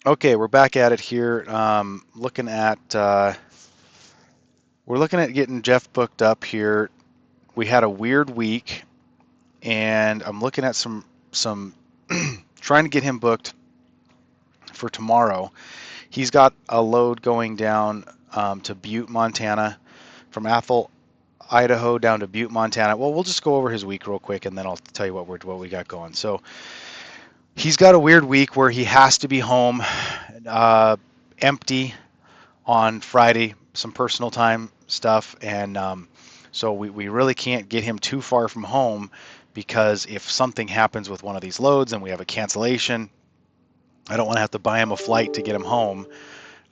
Okay, we're back at it here. We're looking at getting Jeff booked up here. We had a weird week, and I'm looking at some trying to get him booked for tomorrow. He's got a load going down to Butte, Montana, from Athol, Idaho, down to Butte, Montana. Well, we'll just go over his week real quick, and then I'll tell you what we got going. So he's got a weird week where he has to be home uh, empty on Friday, some personal time stuff, and so we really can't get him too far from home because if something happens with one of these loads and we have a cancellation, I don't want to have to buy him a flight to get him home.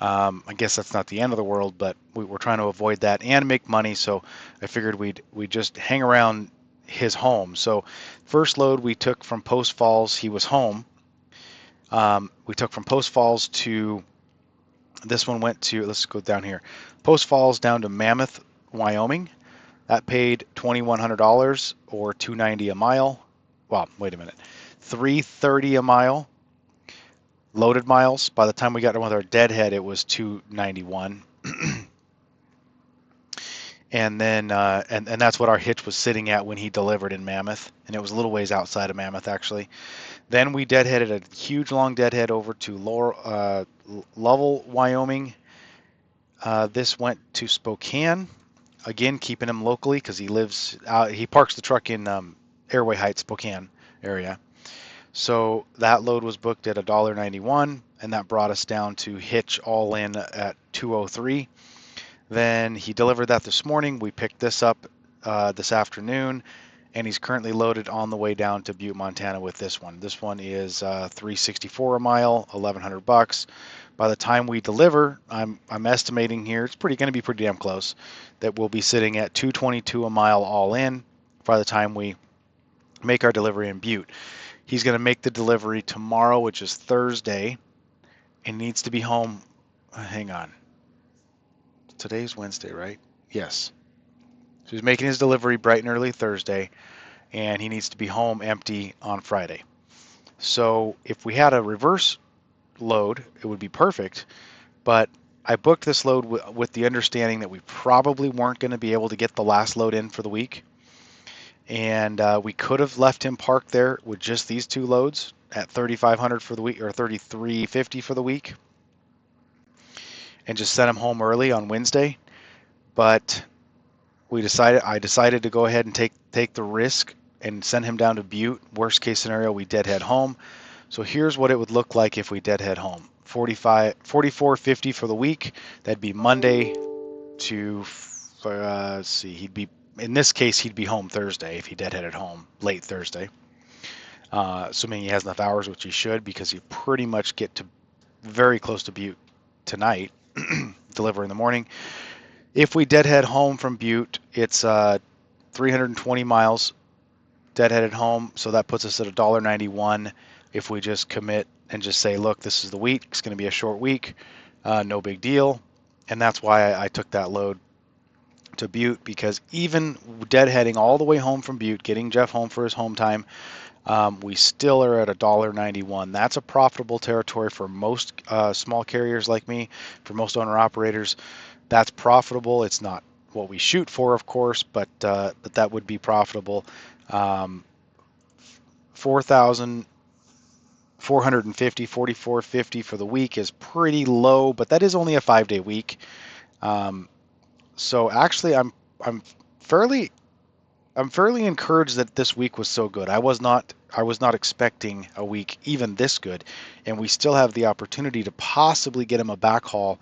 I guess that's not the end of the world, but we're trying to avoid that and make money. So I figured we'd just hang around his home. So first load we took from Post Falls, he was home. We took from Post Falls to this one went to, let's go down here, Post Falls down to Mammoth, Wyoming. That paid $2,100 or $290 a mile. Well, wait a minute, $330 a mile. Loaded miles. By the time we got done with our deadhead, it was $291. And then and that's what our hitch was sitting at when he delivered in Mammoth, and it was a little ways outside of Mammoth actually. Then we deadheaded a huge long deadhead over to Lovell, Wyoming. This went to Spokane, again keeping him locally because he lives out. He parks the truck in Airway Heights, Spokane area. So that load was booked at $1.91, and that brought us down to Hitch all in at 203. Then he delivered that this morning. We picked this up this afternoon, and he's currently loaded on the way down to Butte, Montana with this one. This one is 364 a mile, $1,100. By the time we deliver, I'm estimating here, it's going to be pretty damn close, that we'll be sitting at 222 a mile all in by the time we make our delivery in Butte. He's going to make the delivery tomorrow, which is Thursday, and needs to be home. Hang on. Today's Wednesday, right? Yes. So he's making his delivery bright and early Thursday, and he needs to be home empty on Friday. So if we had a reverse load, it would be perfect, but I booked this load with the understanding that we probably weren't going to be able to get the last load in for the week, and we could have left him parked there with just these two loads at $3,500 for the week or $3,350 for the week, and just sent him home early on Wednesday. But I decided to go ahead and take the risk and send him down to Butte. Worst case scenario, we deadhead home. So here's what it would look like if we deadhead home. 44.50 for the week. That'd be Monday to let's see, in this case he'd be home Thursday if he deadheaded home late Thursday. Assuming he has enough hours, which he should, because you pretty much get to very close to Butte tonight, deliver in the morning. If we deadhead home from Butte, it's 320 miles deadheaded home, so that puts us at $1.91 if we just commit and just say, look, this is the week. It's going to be a short week, no big deal. And that's why I took that load to Butte, because even deadheading all the way home from Butte, getting Jeff home for his home time, we still are at $1.91. That's a profitable territory for most small carriers like me, for most owner operators. That's profitable. It's not what we shoot for, of course, but that would be profitable. 4,450, 4,450 for the week is pretty low, but that is only a 5-day week. So actually, I'm fairly encouraged that this week was so good. I was not expecting a week even this good, and we still have the opportunity to possibly get him a backhaul.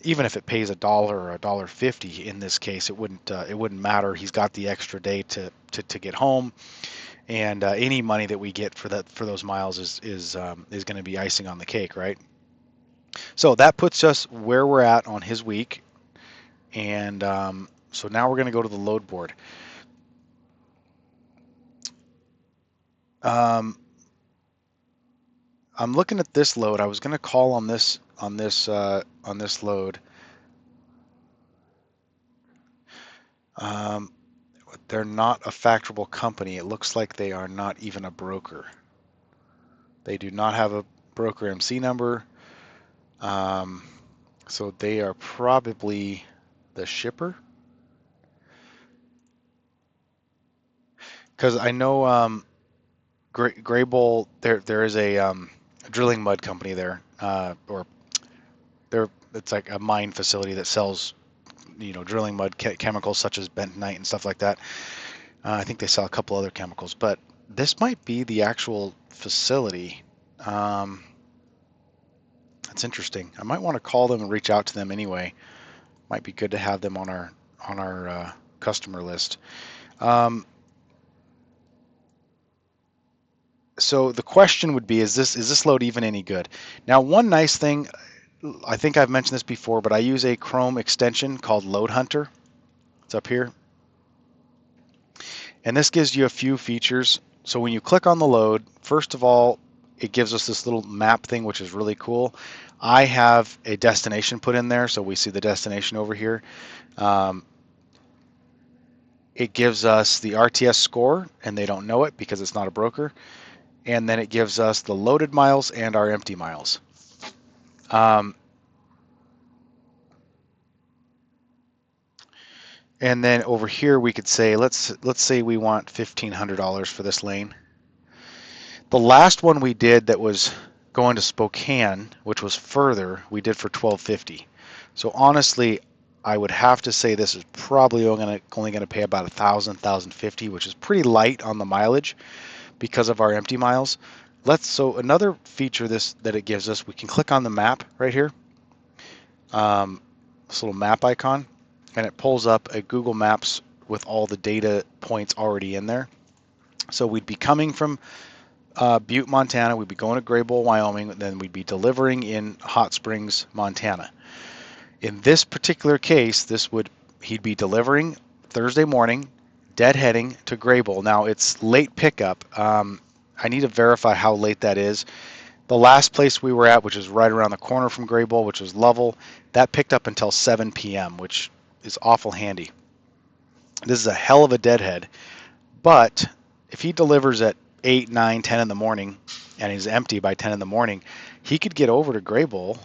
Even if it pays $1 or $1.50 in this case, it wouldn't matter. He's got the extra day to get home, and any money that we get for those miles is going to be icing on the cake, right? So that puts us where we're at on his week, and so now we're going to go to the load board. I'm looking at this load. I was going to call on this load. They're not a factorable company. It looks like they are not even a broker. They do not have a broker MC number. Um, so they are probably the shipper, because I know Graybull. There is a drilling mud company there, or there it's like a mine facility that sells drilling mud chemicals such as bentonite and stuff like that. I think they sell a couple other chemicals, but this might be the actual facility. Um, that's interesting. I might want to call them and reach out to them anyway. Might be good to have them on our customer list. Um, so the question would be: is this load even any good? Now, one nice thing, I think I've mentioned this before, but I use a Chrome extension called Load Hunter. It's up here, and this gives you a few features. So when you click on the load, first of all, it gives us this little map thing, which is really cool. I have a destination put in there, so we see the destination over here. Um, it gives us the RTS score, and they don't know it because it's not a broker. And then it gives us the loaded miles and our empty miles. Um, and then over here we could say let's say we want $1,500 for this lane. The last one we did that was going to Spokane, which was further, we did for $1,250. So honestly, I would have to say this is probably only going to pay about $1,050, which is pretty light on the mileage because of our empty miles. So another feature that it gives us, we can click on the map right here, this little map icon, and it pulls up a Google Maps with all the data points already in there. So we'd be coming from Butte, Montana. We'd be going to Graybull, Wyoming. Then we'd be delivering in Hot Springs, Montana. In this particular case, he'd be delivering Thursday morning, deadheading to Graybull. Now it's late pickup. I need to verify how late that is. The last place we were at, which is right around the corner from Graybull, which was Lovell, that picked up until 7 p.m., which is awful handy. This is a hell of a deadhead, but if he delivers at 8, 9, 10 in the morning, and he's empty by 10 in the morning, he could get over to Graybull.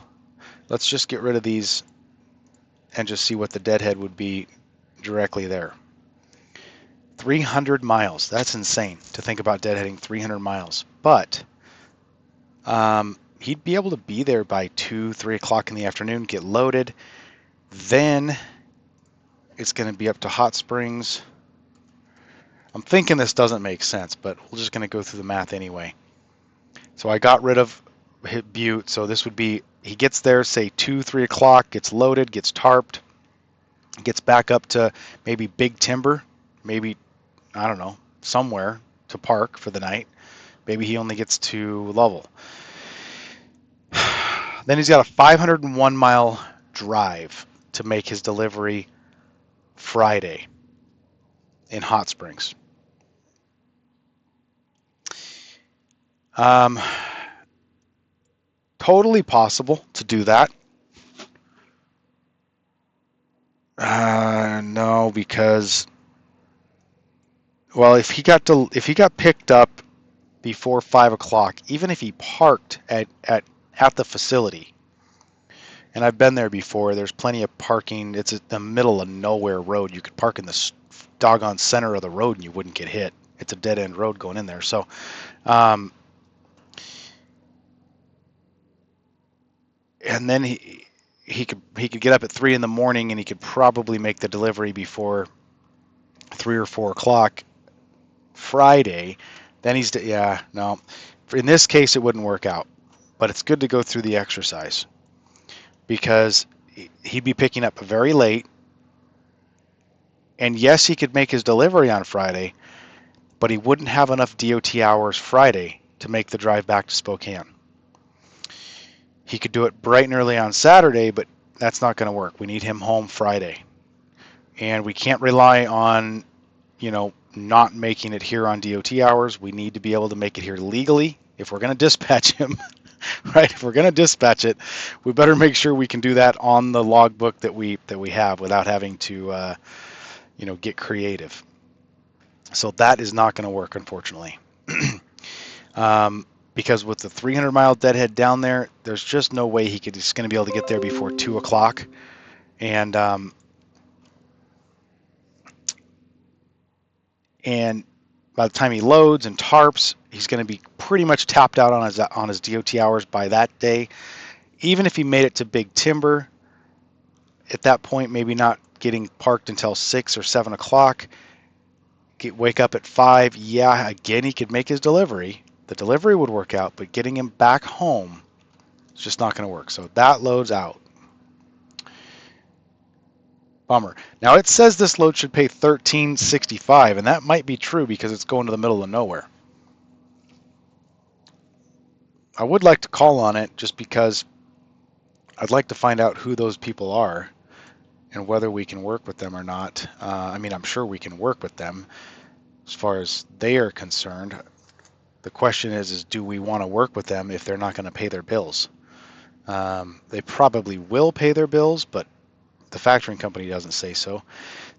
Let's just get rid of these and just see what the deadhead would be directly there. 300 miles. That's insane to think about deadheading 300 miles. But he'd be able to be there by 2, 3 o'clock in the afternoon, get loaded. Then it's going to be up to Hot Springs. I'm thinking this doesn't make sense, but we're just going to go through the math anyway. So I got rid of Butte. So this would be, he gets there, say 2, 3 o'clock, gets loaded, gets tarped, gets back up to maybe Big Timber, maybe, I don't know, somewhere to park for the night. Maybe he only gets to Lovell. Then he's got a 501 mile drive to make his delivery Friday in Hot Springs. Totally possible to do that. No, because, well, if he got picked up before 5 o'clock, even if he parked at the facility, and I've been there before, there's plenty of parking. It's the middle of nowhere road. You could park in the doggone center of the road and you wouldn't get hit. It's a dead end road going in there. So, and then he could get up at 3 in the morning and he could probably make the delivery before 3 or 4 o'clock Friday. Then no. In this case, it wouldn't work out. But it's good to go through the exercise because he'd be picking up very late. And yes, he could make his delivery on Friday, but he wouldn't have enough DOT hours Friday to make the drive back to Spokane. He could do it bright and early on Saturday, but that's not going to work. We need him home Friday. And we can't rely on, not making it here on DOT hours. We need to be able to make it here legally if we're going to dispatch him, right? If we're going to dispatch it, we better make sure we can do that on the logbook that we have without having to, get creative. So that is not going to work, unfortunately. because with the 300-mile deadhead down there, there's just no way he's going to be able to get there before 2 o'clock. And by the time he loads and tarps, he's going to be pretty much tapped out on his DOT hours by that day. Even if he made it to Big Timber, at that point, maybe not getting parked until 6 or 7 o'clock, wake up at 5. Yeah, again, he could make his delivery. The delivery would work out, but getting him back home is just not going to work. So that load's out. Bummer. Now it says this load should pay $13.65, and that might be true because it's going to the middle of nowhere. I would like to call on it just because I'd like to find out who those people are and whether we can work with them or not. I mean, I'm sure we can work with them as far as they are concerned. The question is do we want to work with them if they're not going to pay their bills? They probably will pay their bills, but the factoring company doesn't say so.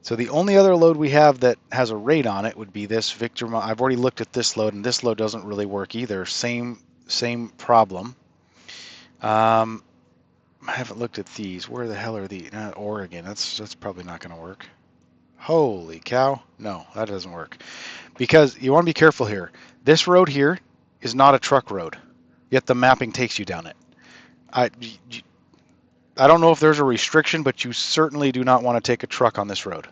So the only other load we have that has a rate on it would be this Victor. I've already looked at this load, and this load doesn't really work either. Same problem. I haven't looked at these. Where the hell are these? Oregon. That's probably not going to work. Holy cow. No, that doesn't work. Because you want to be careful here. This road here is not a truck road, yet the mapping takes you down it. I don't know if there's a restriction, but you certainly do not want to take a truck on this road.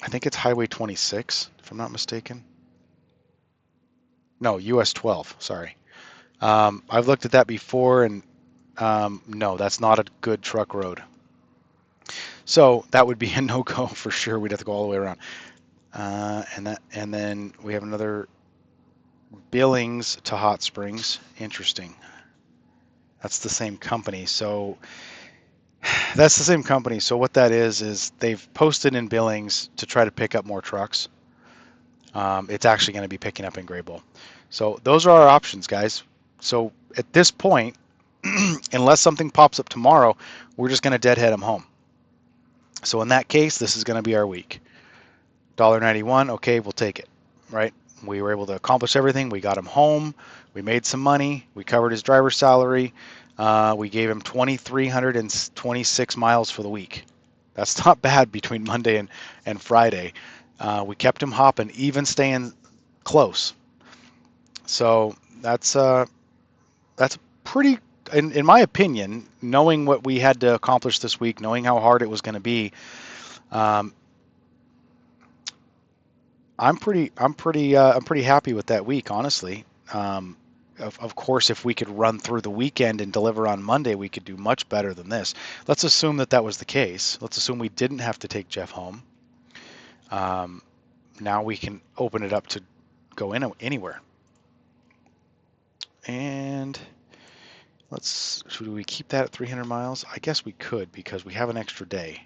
I think it's Highway 26, if I'm not mistaken. No, US 12, sorry. I've looked at that before, and no, that's not a good truck road. So that would be a no-go for sure. We'd have to go all the way around. And then we have another Billings to Hot Springs. Interesting. That's the same company. So that's the same company. So what that is they've posted in Billings to try to pick up more trucks. It's actually going to be picking up in Graybull. So those are our options, guys. So at this point, unless something pops up tomorrow, we're just going to deadhead them home. So in that case, this is going to be our week. $1.91, okay, we'll take it, right? We were able to accomplish everything. We got him home. We made some money. We covered his driver's salary. We gave him 2,326 miles for the week. That's not bad between Monday and Friday. We kept him hopping, even staying close. So that's pretty, in my opinion, knowing what we had to accomplish this week, knowing how hard it was going to be. I'm pretty happy with that week, honestly. Of course, if we could run through the weekend and deliver on Monday, we could do much better than this. Let's assume that was the case. Let's assume we didn't have to take Jeff home. Now we can open it up to go anywhere. And should we keep that at 300 miles? I guess we could because we have an extra day.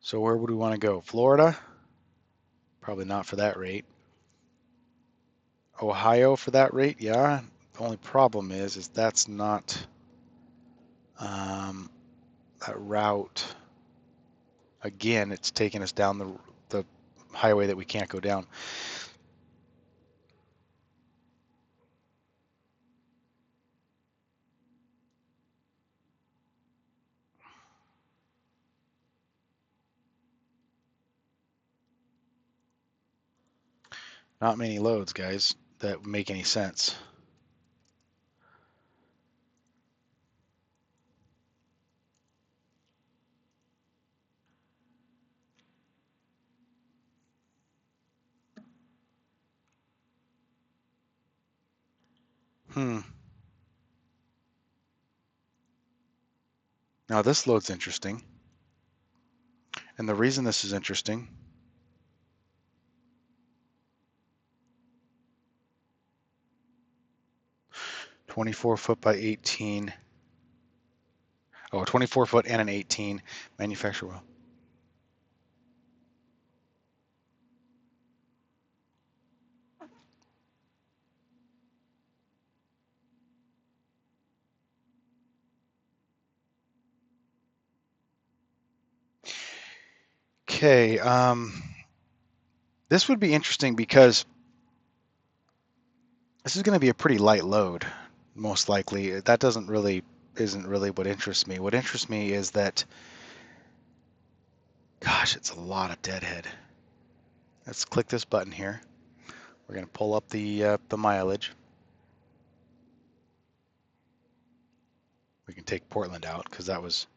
So where would we want to go? Florida? Probably not for that rate. Ohio for that rate? Yeah. The only problem is that's not that route. Again, it's taking us down the highway that we can't go down. Not many loads, guys, that make any sense. Now this load's interesting. And the reason this is interesting, 24 foot by 18. Oh, 24 foot and an 18 manufacturer wheel. Okay, this would be interesting because this is going to be a pretty light load, most likely. That isn't really what interests me. What interests me is that, gosh, it's a lot of deadhead. Let's click this button here. We're going to pull up the mileage. We can take Portland out because that was.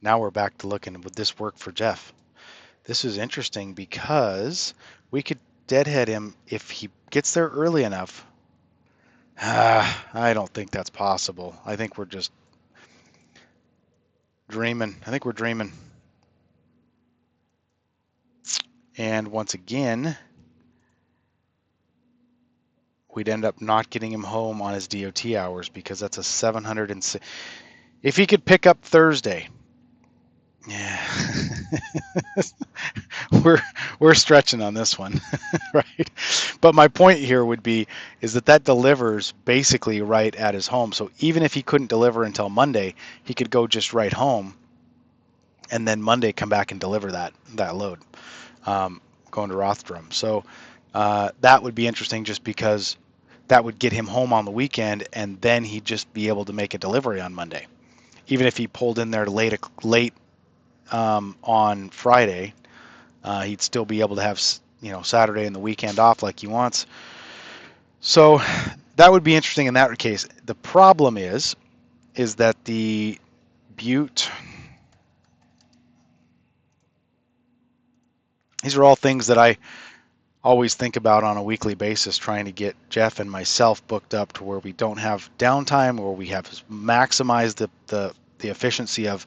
Now we're back to looking, would this work for Jeff? This is interesting because we could deadhead him if he gets there early enough. I don't think that's possible. I think we're just dreaming. I think we're dreaming. And once again, we'd end up not getting him home on his DOT hours because that's a 706. If he could pick up Thursday, yeah, we're stretching on this one, right? But my point here would be is that delivers basically right at his home. So even if he couldn't deliver until Monday, he could go just right home, and then Monday come back and deliver that load, going to Rothdrum. So that would be interesting, just because that would get him home on the weekend, and then he'd just be able to make a delivery on Monday. Even if he pulled in there late on Friday, he'd still be able to have Saturday and the weekend off like he wants. So that would be interesting in that case. The problem is that the Butte. These are all things that I always think about on a weekly basis, trying to get Jeff and myself booked up to where we don't have downtime, where we have maximized the efficiency of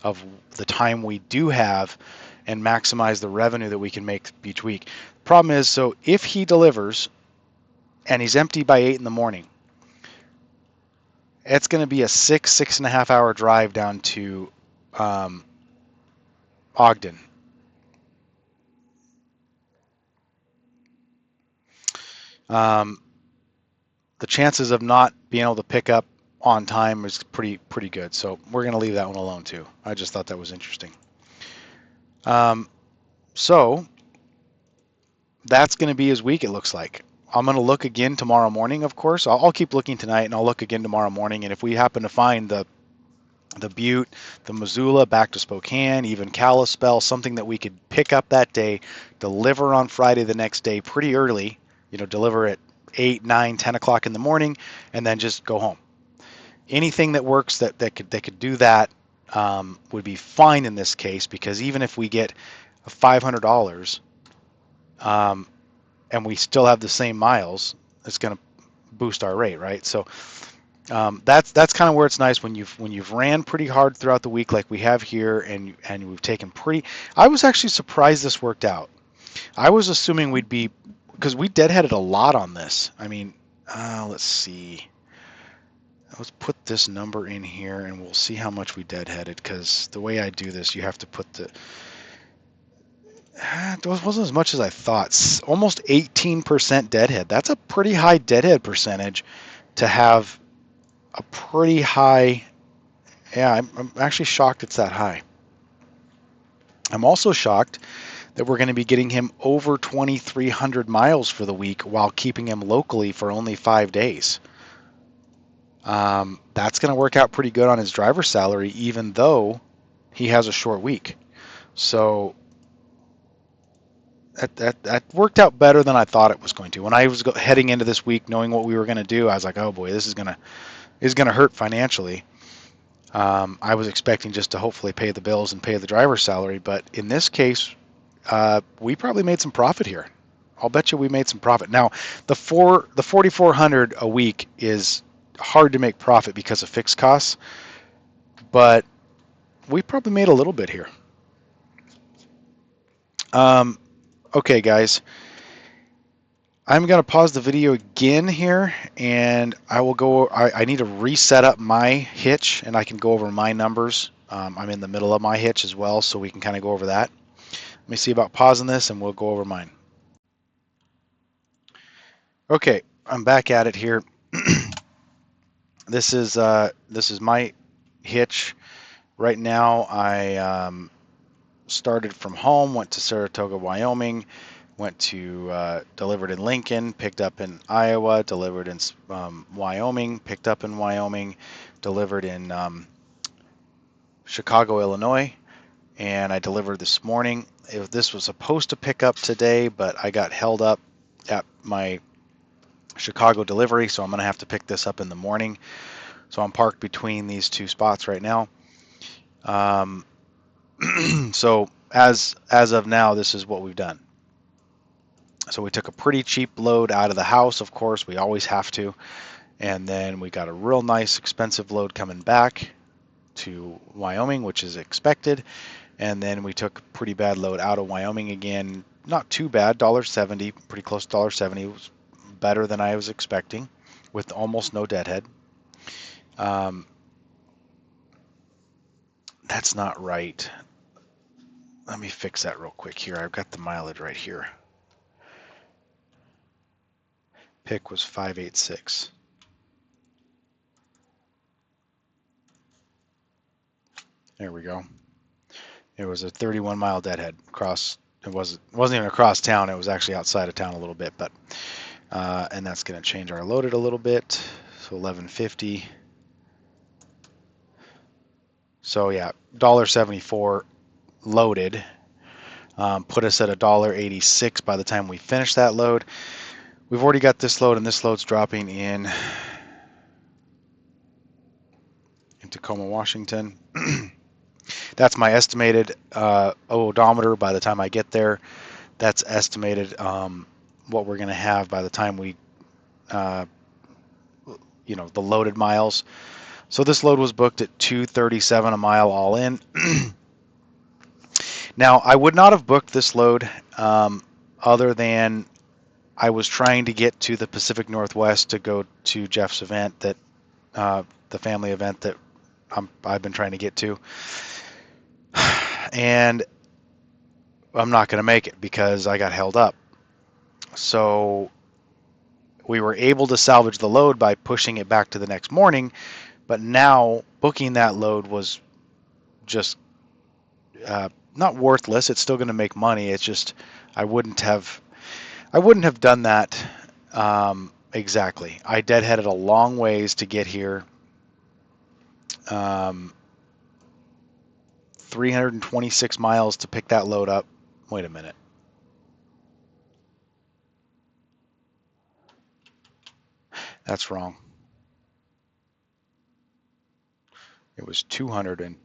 the time we do have, and maximize the revenue that we can make each week. Problem is, so if he delivers and he's empty by 8 in the morning, it's going to be a 6.5 hour drive down to Ogden. The chances of not being able to pick up on time is pretty good. So we're going to leave that one alone too. I just thought that was interesting. So that's going to be his week, it looks like. I'm going to look again tomorrow morning, of course. I'll keep looking tonight, and I'll look again tomorrow morning. And if we happen to find the Butte, the Missoula, back to Spokane, even Kalispell, something that we could pick up that day, deliver on Friday the next day pretty early, deliver at 8, 9, 10 o'clock in the morning, and then just go home. Anything that works that could do that would be fine in this case, because even if we get $500 and we still have the same miles, it's going to boost our rate, right? So that's kind of where it's nice when you've ran pretty hard throughout the week like we have here, and we've taken pretty. I was actually surprised this worked out. I was assuming we'd be, because we deadheaded a lot on this. I mean, let's see. Let's put this number in here, and we'll see how much we deadheaded. Because the way I do this, you have to put the. It wasn't as much as I thought. Almost 18% deadhead. That's a pretty high deadhead percentage to have a pretty high. Yeah, I'm actually shocked it's that high. I'm also shocked that we're going to be getting him over 2,300 miles for the week while keeping him locally for only 5 days. That's going to work out pretty good on his driver's salary, even though he has a short week. So that worked out better than I thought it was going to. When I was heading into this week, knowing what we were going to do, I was like, oh boy, this is going to hurt financially. I was expecting just to hopefully pay the bills and pay the driver's salary, but in this case, we probably made some profit here. I'll bet you we made some profit. Now, the 4,400 a week is hard to make profit because of fixed costs, but we probably made a little bit here. Okay, guys, I'm going to pause the video again here, and I will go. I need to reset up my hitch, and I can go over my numbers. I'm in the middle of my hitch as well, so we can kind of go over that. Let me see about pausing this, and we'll go over mine. Okay, I'm back at it here. This is my hitch. Right now, started from home, went to Saratoga, Wyoming, went to delivered in Lincoln, picked up in Iowa, delivered in Wyoming, picked up in Wyoming, delivered in Chicago, Illinois, and I delivered this morning. This was supposed to pick up today, but I got held up at my Chicago delivery, so I'm going to have to pick this up in the morning. So I'm parked between these two spots right now. So as of now, this is what we've done. So we took a pretty cheap load out of the house, of course, we always have to, and then we got a real nice expensive load coming back to Wyoming, which is expected, and then we took a pretty bad load out of Wyoming again. Not too bad, $1.70, pretty close to $1.70. It was better than I was expecting, with almost no deadhead. That's not right. Let me fix that real quick here. I've got the mileage right here. Pick was 586. There we go. It was a 31-mile deadhead across. It wasn't even across town. It was actually outside of town a little bit, but and that's going to change our loaded a little bit. So 1150. So yeah, $1.74 loaded. Put us at $1.86 by the time we finish that load. We've already got this load, and this load's dropping in Tacoma, Washington. That's my estimated odometer by the time I get there. That's estimated what we're going to have by the time we, the loaded miles. So this load was booked at $237 a mile all in. Now, I would not have booked this load other than I was trying to get to the Pacific Northwest to go to Jeff's event, that the family event that I've been trying to get to. And I'm not going to make it because I got held up. So we were able to salvage the load by pushing it back to the next morning, but now booking that load was just not worthless. It's still going to make money. It's just I wouldn't have done that exactly. I deadheaded a long ways to get here. 326 miles to pick that load up. Wait a minute. That's wrong. It was 200 and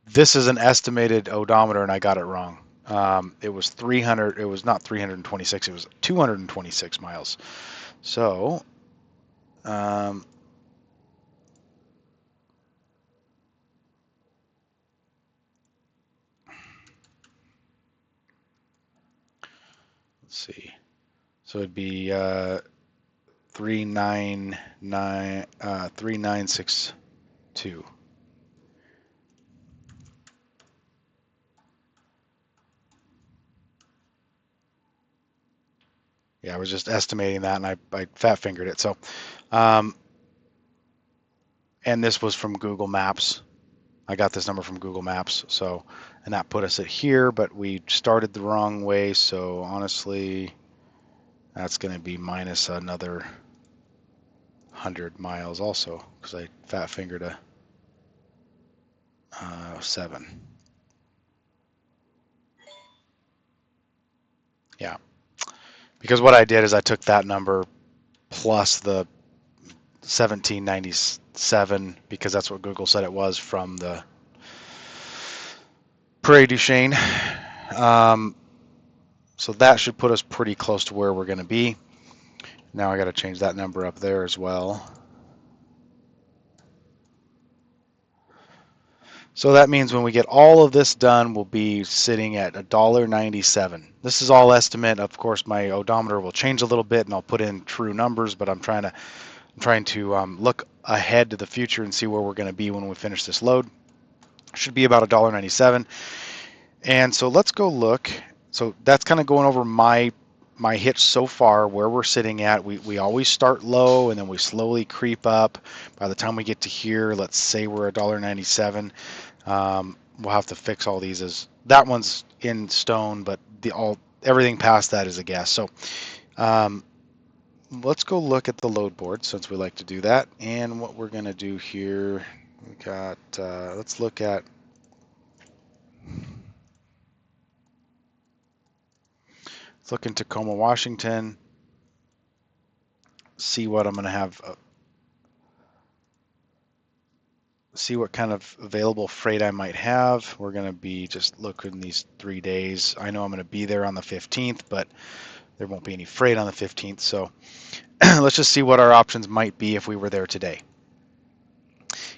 this is an estimated odometer and I got it wrong. It was 300. It was not 326. It was 226 miles. So, let's see. So it'd be 3962. Yeah, I was just estimating that, and I fat fingered it. So, and this was from Google Maps. I got this number from Google Maps. So, and that put us at here, but we started the wrong way. So honestly, that's going to be minus another 100 miles also, because I fat fingered a 7. Yeah, because what I did is I took that number plus the 1797, because that's what Google said it was, from the Prairie du Chien. So that should put us pretty close to where we're going to be. Now I got to change that number up there as well. So that means when we get all of this done, we'll be sitting at $1.97. This is all estimate. Of course, my odometer will change a little bit, and I'll put in true numbers. But I'm trying to look ahead to the future and see where we're going to be when we finish this load. Should be about $1.97. And so let's go look. So that's kind of going over my hitch so far, where we're sitting at. We always start low and then we slowly creep up. By the time we get to here, let's say we're $1.97. we'll have to fix all these. As that one's in stone, but everything past that is a guess. So um, let's go look at the load board since we like to do that. And what we're going to do here, we got, let's look at, let's look in Tacoma, Washington, see what I'm going to have, see what kind of available freight I might have. We're going to be just looking these 3 days. I know I'm going to be there on the 15th, but there won't be any freight on the 15th. So let's just see what our options might be if we were there today.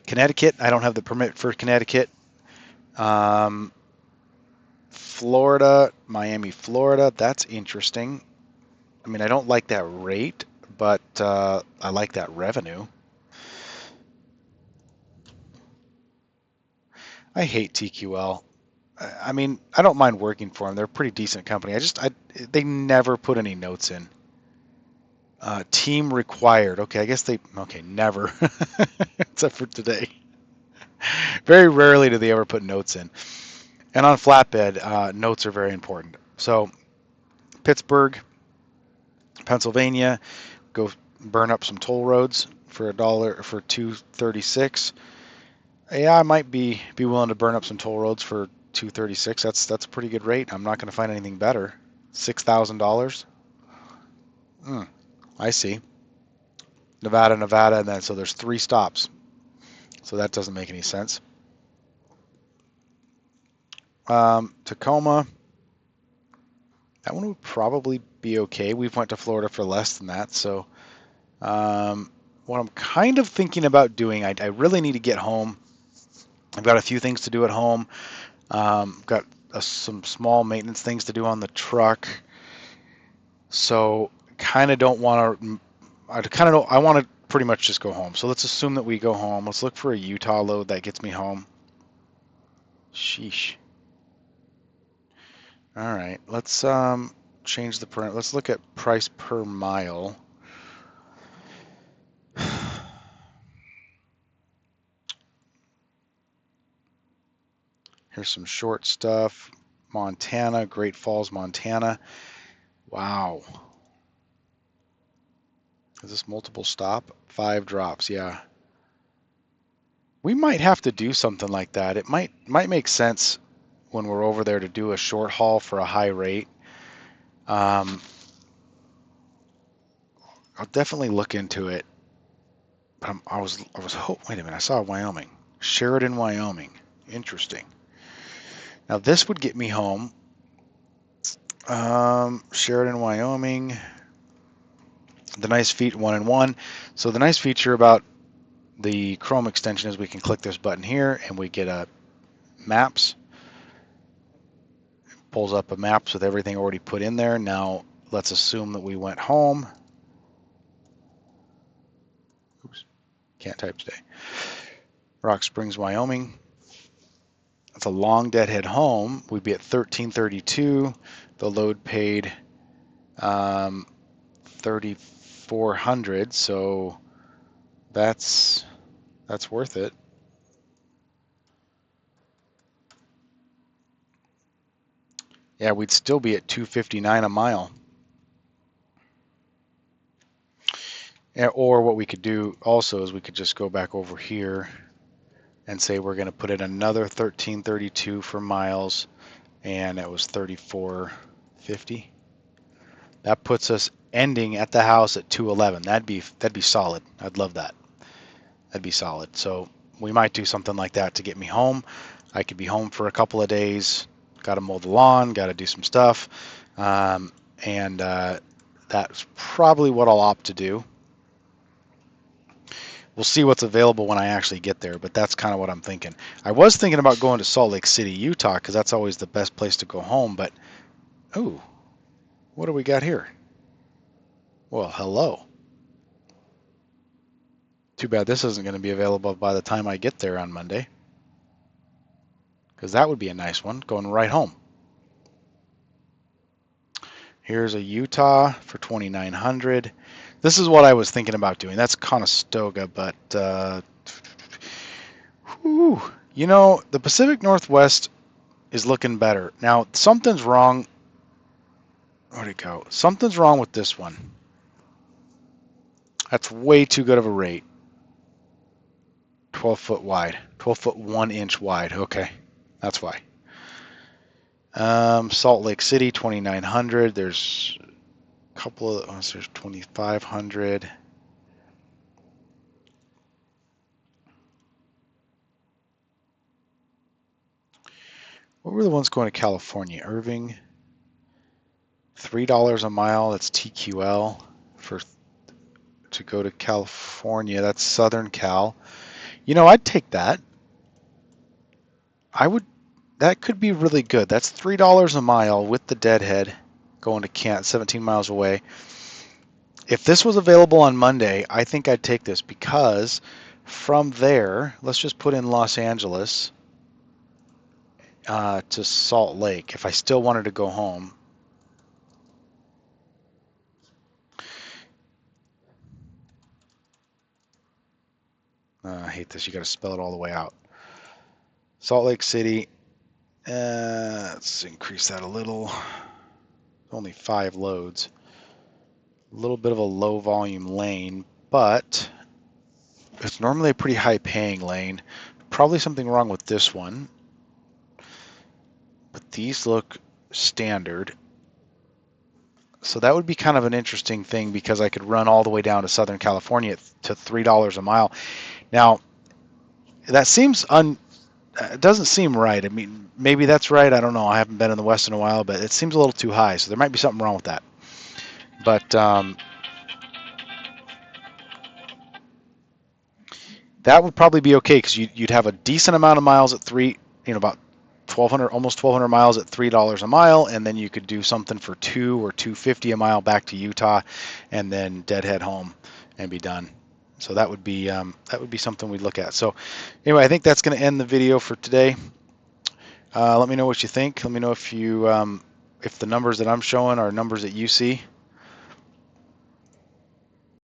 Connecticut, I don't have the permit for Connecticut. Florida, Miami, Florida, that's interesting. I mean, I don't like that rate, but I like that revenue. I hate TQL. I mean, I don't mind working for them. They're a pretty decent company. They never put any notes in. Team required. Okay, I guess never, except for today. Very rarely do they ever put notes in. And on flatbed, notes are very important. So Pittsburgh, Pennsylvania, go burn up some toll roads for $1 for $2.36. Yeah, I might be willing to burn up some toll roads for $2.36. That's a pretty good rate. I'm not going to find anything better. $6,000. I see. Nevada, and then so there's 3 stops. So that doesn't make any sense. Tacoma. That one would probably be okay. We've went to Florida for less than that. So what I'm kind of thinking about doing, I really need to get home. I've got a few things to do at home. Got some small maintenance things to do on the truck. So kind of don't want to. I want to pretty much just go home. So let's assume that we go home. Let's look for a Utah load that gets me home. Sheesh. All right, let's change the print. Let's look at price per mile. Here's some short stuff. Montana, Great Falls, Montana. Wow. Is this multiple stop? 5 drops, yeah. We might have to do something like that. It might make sense when we're over there to do a short haul for a high rate. I'll definitely look into it. But wait a minute, I saw Wyoming. Sheridan, Wyoming. Interesting. Now this would get me home. Sheridan, Wyoming. The nice feature 1-in-1. So the nice feature about the Chrome extension is we can click this button here and we get a maps. It pulls up a maps with everything already put in there. Now let's assume that we went home. Oops, can't type today. Rock Springs, Wyoming. That's a long deadhead home. We'd be at 1332. The load paid 3,400. So that's worth it. Yeah, we'd still be at 259 a mile. Yeah, or what we could do also is we could just go back over here and say we're going to put in another 1332 for miles, and it was 3450. That puts us ending at the house at 211. That'd be solid. I'd love that. That'd be solid. So we might do something like that to get me home. I could be home for a couple of days. Got to mow the lawn. Got to do some stuff, and that's probably what I'll opt to do. We'll see what's available when I actually get there, but that's kind of what I'm thinking. I was thinking about going to Salt Lake City, Utah, because that's always the best place to go home, but, ooh, what do we got here? Well, hello. Too bad this isn't going to be available by the time I get there on Monday, because that would be a nice one, going right home. Here's a Utah for 2,900. This is what I was thinking about doing. That's Conestoga, but You know, the Pacific Northwest is looking better. Now, something's wrong. Where'd it go? Something's wrong with this one. That's way too good of a rate. 12 foot wide. 12 foot 1 inch wide. Okay, that's why. Salt Lake City, 2,900. There's a couple of, there's 2,500. What were the ones going to California? Irving, $3 a mile. That's TQL for to go to California. That's Southern Cal. You know, I'd take that. I would. That could be really good. That's $3 a mile with the deadhead going to Kent, 17 miles away. If this was available on Monday, I think I'd take this because from there, let's just put in Los Angeles to Salt Lake. If I still wanted to go home, I hate this. You got to spell it all the way out. Salt Lake City. Let's increase that a little. Only 5 loads. A little bit of a low volume lane, but it's normally a pretty high paying lane. Probably something wrong with this one. But these look standard. So that would be kind of an interesting thing because I could run all the way down to Southern California to $3 a mile. Now, that seems it doesn't seem right. I mean, maybe that's right. I don't know. I haven't been in the West in a while, but it seems a little too high. So there might be something wrong with that. But that would probably be okay because you'd have a decent amount of miles at about 1,200, almost 1,200 miles at $3 a mile, and then you could do something for $2 or $2.50 a mile back to Utah, and then deadhead home and be done. So that would be something we'd look at. So anyway, I think that's going to end the video for today. Let me know what you think. Let me know if the numbers that I'm showing are numbers that you see.